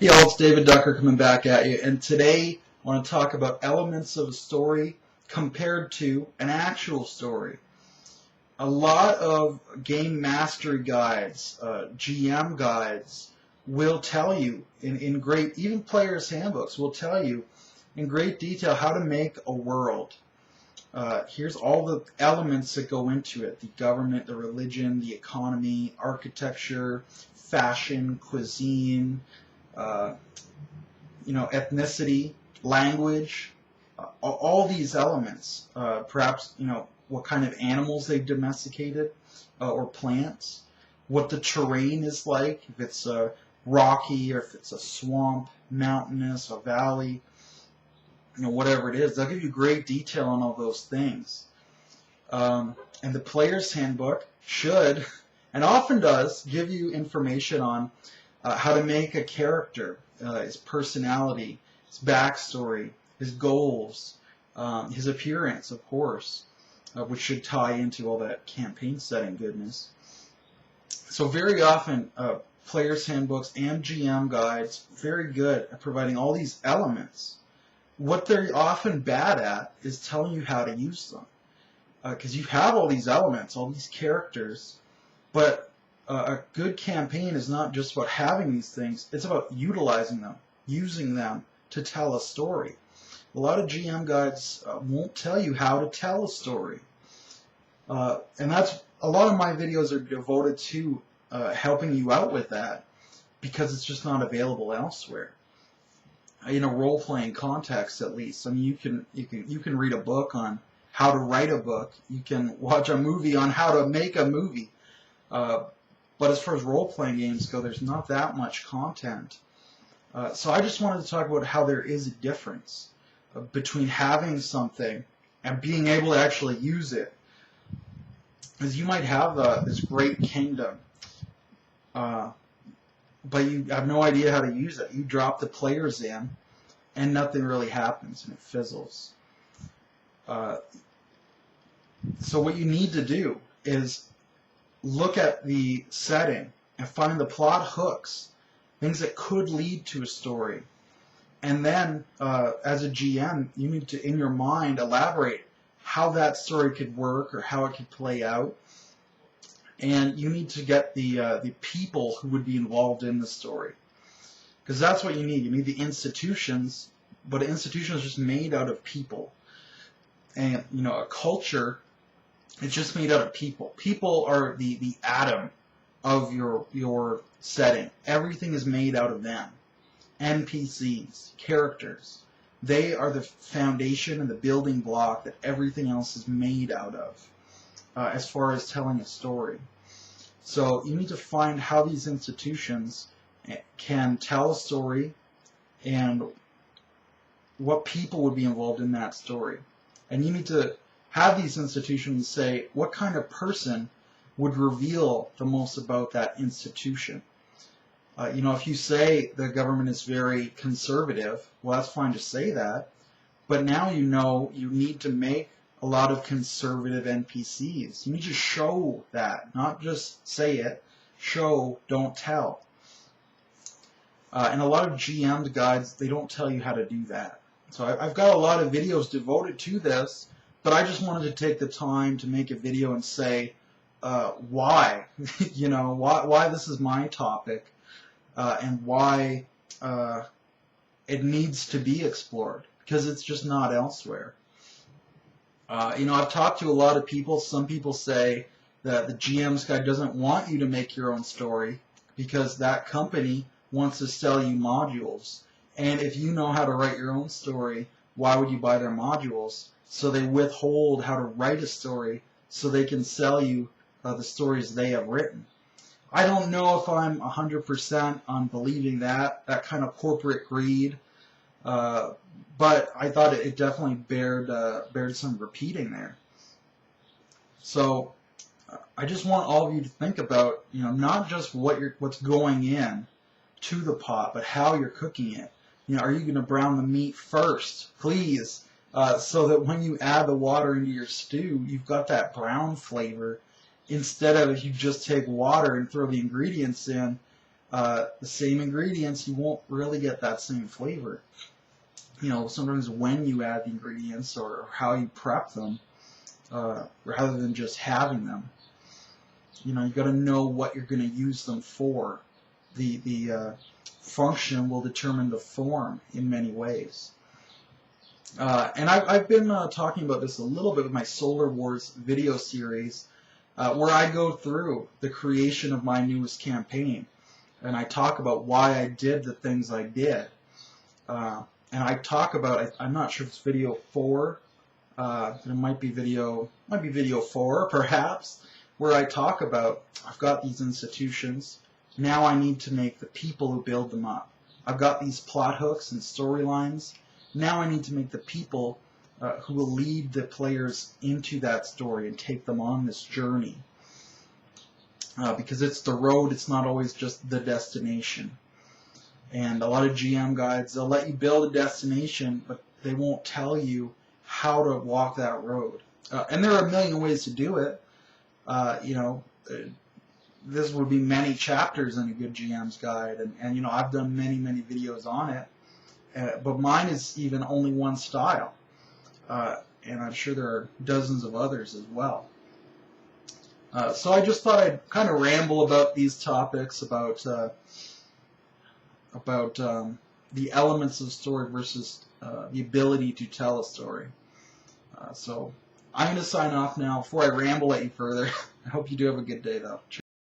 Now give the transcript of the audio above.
Hey all, it's David Ducker coming back at you, and today I want to talk about elements of a story compared to an actual story. A lot of game mastery guides, GM guides, will tell you in great, even players' handbooks will tell you in great detail how to make a world. Here's all the elements that go into it: the government, the religion, the economy, architecture, fashion, cuisine, uh, ethnicity, language, all these elements. Perhaps, what kind of animals they've domesticated or plants, what the terrain is like, if it's rocky or if it's a swamp, mountainous, a valley, whatever it is. They'll give you great detail on all those things. And the player's handbook should, and often does, give you information on how to make a character, his personality, his backstory, his goals, his appearance, of course, which should tie into all that campaign setting goodness. So very often, players' handbooks and GM guides, very good at providing all these elements. What they're often bad at is telling you how to use them. Because you have all these elements, all these characters, but a good campaign is not just about having these things, it's about utilizing them, using them to tell a story. A lot of GM guides won't tell you how to tell a story. And that's, a lot of my videos are devoted to helping you out with that, because it's just not available elsewhere. In a role-playing context, at least. I mean, you can read a book on how to write a book. You can watch a movie on how to make a movie. But as far as role-playing games go, there's not that much content. So I just wanted to talk about how there is a difference between having something and being able to actually use it. Because you might have this great kingdom, but you have no idea how to use it. You drop the players in, and nothing really happens, and it fizzles. So what you need to do is look at the setting and find the plot hooks, things that could lead to a story. And then, as a GM, you need to, in your mind, elaborate how that story could work or how it could play out. And you need to get the people who would be involved in the story. Because that's what you need. You need the institutions, but an institution is just made out of people. And, a culture, it's just made out of people. People are the atom of your setting. Everything is made out of them. NPCs, characters. They are the foundation and the building block that everything else is made out of, as far as telling a story. So you need to find how these institutions can tell a story and what people would be involved in that story. And you need to have these institutions say what kind of person would reveal the most about that institution. If you say the government is very conservative, well, that's fine to say that, but now you need to make a lot of conservative NPCs. You need to show that, not just say it. Show, don't tell. And a lot of GM guides, they don't tell you how to do that. So I've got a lot of videos devoted to this, but I just wanted to take the time to make a video and say why, why this is my topic, and why it needs to be explored, because it's just not elsewhere. I've talked to a lot of people. Some people say that the GM's guide doesn't want you to make your own story because that company wants to sell you modules. And if you know how to write your own story, why would you buy their modules? So they withhold how to write a story so they can sell you the stories they have written. I don't know if I'm 100% on believing that kind of corporate greed. But I thought it definitely bared some repeating there. So I just want all of you to think about, not just what's going in to the pot, but how you're cooking it. Are you going to brown the meat first, please, so that when you add the water into your stew, you've got that brown flavor, instead of if you just take water and throw the ingredients in, the same ingredients, you won't really get that same flavor. You know, sometimes when you add the ingredients or how you prep them, rather than just having them, you know, you got to know what you're going to use them for. The function will determine the form in many ways. And I've been talking about this a little bit with my Solar Wars video series, where I go through the creation of my newest campaign, and I talk about why I did the things I did. And I talk about, I'm not sure if it's video 4, it might be video 4 perhaps, where I talk about, I've got these institutions, now I need to make the people who build them up. I've got these plot hooks and storylines, now I need to make the people who will lead the players into that story and take them on this journey. Because it's the road, it's not always just the destination. And a lot of GM guides, they'll let you build a destination, but they won't tell you how to walk that road. And there are a million ways to do it. You know, this would be many chapters in a good GM's guide, and you know, I've done many videos on it. But mine is even only one style, and I'm sure there are dozens of others as well. So I just thought I'd kind of ramble about these topics, about the elements of story versus the ability to tell a story. So I'm going to sign off now before I ramble at you further. I hope you do have a good day, though. Cheers.